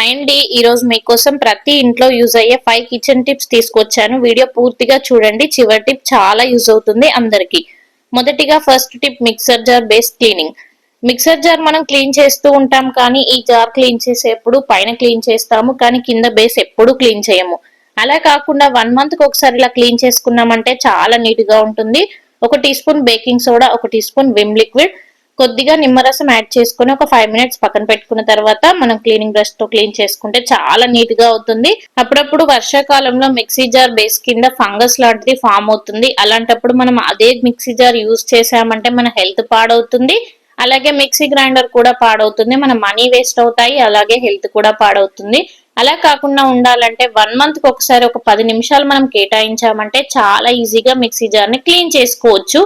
Hi అండి, ఈ రోజు మీకోసం ప్రతి ఇంట్లో యూజ్ అయ్యే 5 కిచెన్ టిప్స్ తీసుకొచ్చాను. వీడియో పూర్తిగా చూడండి. చివరి టిప్ చాలా యూజ్ అవుతుంది అందరికి. మొదటిగా first tip mixer jar base cleaning. Mixer jar మనం క్లీన్ చేస్తూ ఉంటాం, కానీ ఈ జార్ క్లీన్ చేసేప్పుడు పైన క్లీన్ చేస్తాము, కానీ కింద బేస్ ఎప్పుడు క్లీన్ చేయము. అలా కాకుండా 1 మంత్ కి ఒకసారి ఇలా క్లీన్ చేసుకున్నామంటే చాలా నీట్ గా ఉంటుంది. 1 teaspoon baking soda, 1 teaspoon Vim liquid, కొద్దిగా నిమ్మరసం యాడ్ చేసుకుని ఒక 5 మినిట్స్ పక్కన పెట్టుకున్న తర్వాత మనం క్లీనింగ్ బ్రష్ తో క్లీన్ చేసుకుంటే చాలా నీట్ గా అవుతుంది. అప్పుడప్పుడు వర్షాకాలంలో మిక్సీ జార్ బేస్ కింద ఫంగస్ లాంటిది ఫామ్ అవుతుంది. అలాంటప్పుడు మనం అదే మిక్సీ జార్ యూజ్ చేసామంటే మన హెల్త్ పాడవుతుంది, అలాగే మిక్సీ గ్రైండర్ కూడా పాడవుతుంది, మన మనీ వేస్ట్ అవుతాయి, అలాగే హెల్త్ కూడా పాడవుతుంది. అలా కాకుండా ఉండాలంటే 1 మంత్ కి ఒకసారి ఒక 10 నిమిషాలు మనం కేటాయించామంటే చాలా ఈజీగా మిక్సీ జార్ ని క్లీన్ చేసుకోవచ్చు.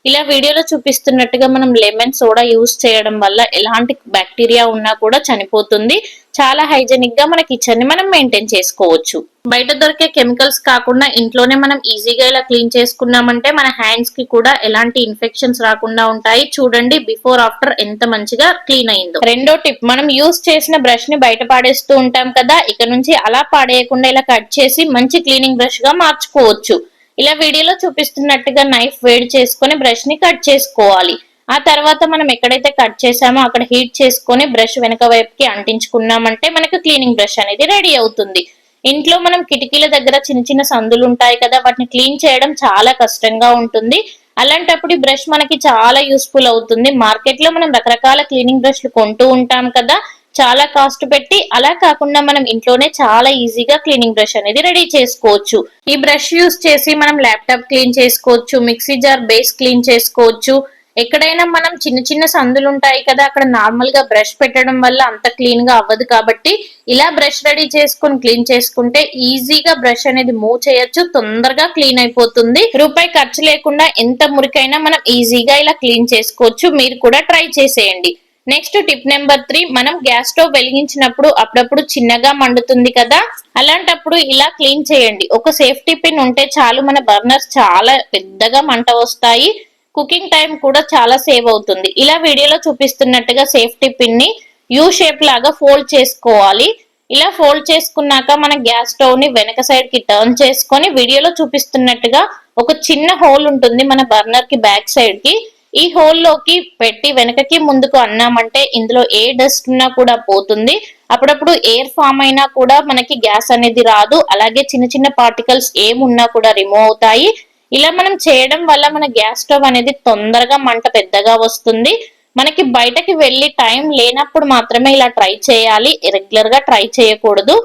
ఇలా వీడియోలో చూపిస్తున్నట్టుగా మనం లెమన్ సోడా యూజ్ చేయడం వల్ల ఎలాంటి బ్యాక్టీరియా ఉన్నా కూడా చనిపోతుంది. చాలా హైజెనిక్ గా మన కిచెన్ ని మనం మెయింటైన్ చేసుకోవచ్చు. బయట దొరికే కెమికల్స్ కాకుండా ఇంట్లోనే మనం ఈజీగా ఇలా క్లీన్ చేసుకున్నామంటే మన హ్యాండ్స్ కి కూడా ఎలాంటి ఇన్ఫెక్షన్స్ రాకుండా ఉంటాయి. చూడండి బిఫోర్ ఆఫ్టర్ ఎంత మంచిగా క్లీన్ అయిందో. రెండో టిప్, మనం యూజ్ చేసిన బ్రష్ ని బయట పాడేస్తూ ఉంటాం కదా, ఇక నుంచి అలా పాడేయకుండా ఇలా కట్ చేసి మంచి క్లీనింగ్ బ్రష్ గా మార్చుకోవచ్చు. ఇలా వీడియోలో చూపిస్తున్నట్టుగా నైఫ్ వేడి చేసుకుని బ్రష్ ని కట్ చేసుకోవాలి. ఆ తర్వాత మనం ఎక్కడైతే కట్ చేసామో అక్కడ హీట్ చేసుకుని బ్రష్ వెనక వైపుకి అంటించుకున్నామంటే మనకు క్లీనింగ్ బ్రష్ అనేది రెడీ అవుతుంది. ఇంట్లో మనం కిటికీల దగ్గర చిన్న చిన్న సందులు ఉంటాయి కదా, వాటిని క్లీన్ చేయడం చాలా కష్టంగా ఉంటుంది. అలాంటప్పుడు ఈ బ్రష్ మనకి చాలా యూస్ఫుల్ అవుతుంది. మార్కెట్ లో మనం రకరకాల క్లీనింగ్ బ్రష్లు కొంటూ ఉంటాం కదా, చాలా కాస్ట్ పెట్టి. అలా కాకుండా మనం ఇంట్లోనే చాలా ఈజీగా క్లీనింగ్ బ్రష్ అనేది రెడీ చేసుకోవచ్చు. ఈ బ్రష్ యూస్ చేసి మనం ల్యాప్టాప్ క్లీన్ చేసుకోవచ్చు, మిక్సీ జార్ బేస్ క్లీన్ చేసుకోవచ్చు. ఎక్కడైనా మనం చిన్న చిన్న సందులు ఉంటాయి కదా, అక్కడ నార్మల్ గా బ్రష్ పెట్టడం వల్ల అంత క్లీన్ గా అవ్వదు, కాబట్టి ఇలా బ్రష్ రెడీ చేసుకుని క్లీన్ చేసుకుంటే ఈజీగా బ్రష్ అనేది మూవ్ చేయొచ్చు, తొందరగా క్లీన్ అయిపోతుంది. రూపాయి ఖర్చు లేకుండా ఎంత మురికైనా మనం ఈజీగా ఇలా క్లీన్ చేసుకోవచ్చు. మీరు కూడా ట్రై చేసేయండి. నెక్స్ట్ టిప్ నెంబర్ 3, మనం గ్యాస్ స్టవ్ వెలిగించినప్పుడు అప్పుడప్పుడు చిన్నగా మండుతుంది కదా, అలాంటప్పుడు ఇలా క్లీన్ చేయండి. ఒక సేఫ్టీ పిన్ ఉంటే చాలు, మన బర్నర్స్ చాలా పెద్దగా మంట వస్తాయి, కుకింగ్ టైం కూడా చాలా సేవ్ అవుతుంది. ఇలా వీడియోలో చూపిస్తున్నట్టుగా సేఫ్టీ పిన్ ని యూ షేప్ లాగా ఫోల్డ్ చేసుకోవాలి. ఇలా ఫోల్డ్ చేసుకున్నాక మన గ్యాస్ స్టవ్ ని వెనక సైడ్ కి టర్న్ చేసుకొని వీడియోలో చూపిస్తున్నట్టుగా ఒక చిన్న హోల్ ఉంటుంది మన బర్నర్ కి బ్యాక్ సైడ్ కి. ఈ హోల్ లోకి పెట్టి వెనకకి ముందుకు అన్నామంటే ఇందులో ఏ డస్ట్ ఉన్నా కూడా పోతుంది. అప్పుడప్పుడు ఎయిర్ ఫామ్ అయినా కూడా మనకి గ్యాస్ అనేది రాదు, అలాగే చిన్న చిన్న పార్టికల్స్ ఏమున్నా కూడా రిమూవ్ అవుతాయి. ఇలా మనం చేయడం వల్ల మన గ్యాస్ స్టవ్ అనేది తొందరగా మంట పెద్దగా వస్తుంది. మనకి బయటకి వెళ్లి టైం లేనప్పుడు మాత్రమే ఇలా ట్రై చేయాలి, రెగ్యులర్ గా ట్రై చేయకూడదు.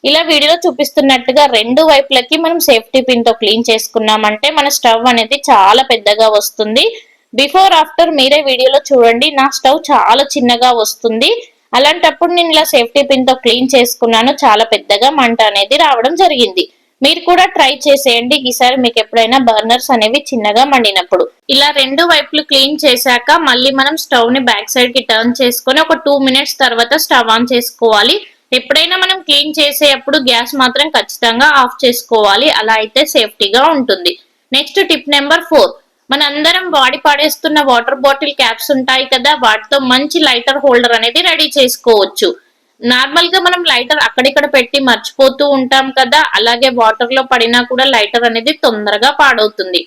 ఇలా వీడియోలో చూపిస్తున్నట్టుగా 2 వైపులకి మనం సేఫ్టీ పిన్ తో క్లీన్ చేసుకున్నామంటే మన స్టవ్ అనేది చాలా పెద్దగా వస్తుంది. బిఫోర్ ఆఫ్టర్ మీరే వీడియోలో చూడండి, నా స్టవ్ చాలా చిన్నగా వస్తుంది. అలాంటప్పుడు నేను ఇలా సేఫ్టీ పిన్ తో క్లీన్ చేసుకున్నాను, చాలా పెద్దగా మంట అనేది రావడం జరిగింది. మీరు కూడా ట్రై చేసేయండి ఈసారి మీకు ఎప్పుడైనా బర్నర్స్ అనేవి చిన్నగా మండినప్పుడు. ఇలా 2 వైపులు క్లీన్ చేశాక మళ్ళీ మనం స్టవ్ ని బ్యాక్ సైడ్ కి టర్న్ చేసుకొని ఒక 2 మినిట్స్ తర్వాత స్టవ్ ఆన్ చేసుకోవాలి. ఎప్పుడైనా మనం క్లీన్ చేసేటప్పుడు గ్యాస్ మాత్రం ఖచ్చితంగా ఆఫ్ చేసుకోవాలి, అలా అయితే సేఫ్టీగా ఉంటుంది. నెక్స్ట్ టిప్ నెంబర్ 4, మనందరం వాడి పడేస్తున్న వాటర్ బాటిల్ క్యాప్స్ ఉంటాయి కదా, వాటితో మంచి లైటర్ హోల్డర్ అనేది రెడీ చేసుకోవచ్చు. నార్మల్ గా మనం లైటర్ అక్కడిక్కడ పెట్టి మర్చిపోతూ ఉంటాం కదా, అలాగే వాటర్ లో పడినా కూడా లైటర్ అనేది తొందరగా పాడవుతుంది.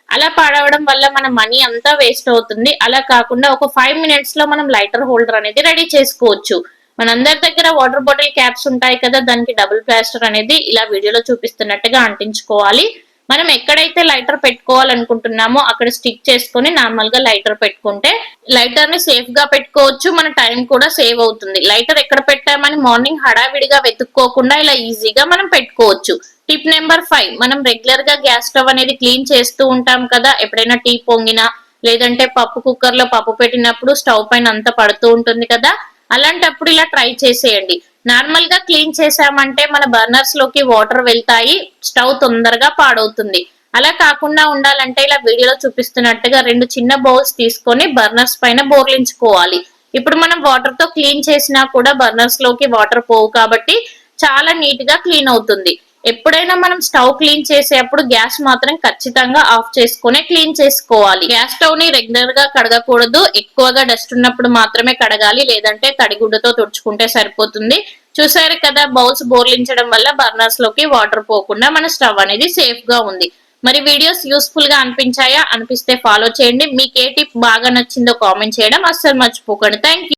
అలా పాడవడం వల్ల మన మనీ అంతా వేస్ట్ అవుతుంది. అలా కాకుండా ఒక 5 మినిట్స్ లో మనం లైటర్ హోల్డర్ అనేది రెడీ చేసుకోవచ్చు. మనందరి దగ్గర వాటర్ బాటిల్ క్యాప్స్ ఉంటాయి కదా, దానికి డబుల్ ప్లాస్టర్ అనేది ఇలా వీడియోలో చూపిస్తున్నట్టుగా అంటించుకోవాలి. మనం ఎక్కడైతే లైటర్ పెట్టుకోవాలనుకుంటున్నామో అక్కడ స్టిక్ చేసుకుని నార్మల్ గా లైటర్ పెట్టుకుంటే లైటర్ ని సేఫ్ గా పెట్టుకోవచ్చు, మన టైం కూడా సేవ్ అవుతుంది. లైటర్ ఎక్కడ పెట్టామని మార్నింగ్ హడావిడిగా వెతుక్కోకుండా ఇలా ఈజీగా మనం పెట్టుకోవచ్చు. టిప్ నెంబర్ 5, మనం రెగ్యులర్ గా గ్యాస్ స్టవ్ అనేది క్లీన్ చేస్తూ ఉంటాం కదా, ఎప్పుడైనా టీ పొంగినా లేదంటే పప్పు కుక్కర్ లో పప్పు పెట్టినప్పుడు స్టవ్ పైన అంతా పడుతూ ఉంటుంది కదా, అలాంటప్పుడు ఇలా ట్రై చేసేయండి. నార్మల్ గా క్లీన్ చేసామంటే మన బర్నర్స్ లోకి వాటర్ వెళ్తాయి, స్టవ్ తొందరగా పాడవుతుంది. అలా కాకుండా ఉండాలంటే ఇలా వీడియోలో చూపిస్తున్నట్టుగా 2 చిన్న బౌల్స్ తీసుకొని బర్నర్స్ పైన బోర్లించుకోవాలి. ఇప్పుడు మనం వాటర్ తో క్లీన్ చేసినా కూడా బర్నర్స్ లోకి వాటర్ పోవు కాబట్టి చాలా నీట్ గా క్లీన్ అవుతుంది. ఎప్పుడైనా మనం స్టవ్ క్లీన్ చేసేటప్పుడు గ్యాస్ మాత్రం ఖచ్చితంగా ఆఫ్ చేసుకునే క్లీన్ చేసుకోవాలి. గ్యాస్ స్టవ్ ని రెగ్యులర్ గా కడగకూడదు, ఎక్కువగా డస్ట్ ఉన్నప్పుడు మాత్రమే కడగాలి, లేదంటే తడిగుడ్డతో తుడుచుకుంటే సరిపోతుంది. చూసారు కదా, బౌల్స్ బోర్లించడం వల్ల బర్నర్స్ లోకి వాటర్ పోకుండా మన స్టవ్ అనేది సేఫ్ గా ఉంది. మరి వీడియోస్ యూస్ఫుల్ గా అనిపించాయా? అనిపిస్తే ఫాలో చేయండి. మీకు ఏ టిప్ బాగా నచ్చిందో కామెంట్ చేయడం అస్సలు మర్చిపోకండి. Thank you.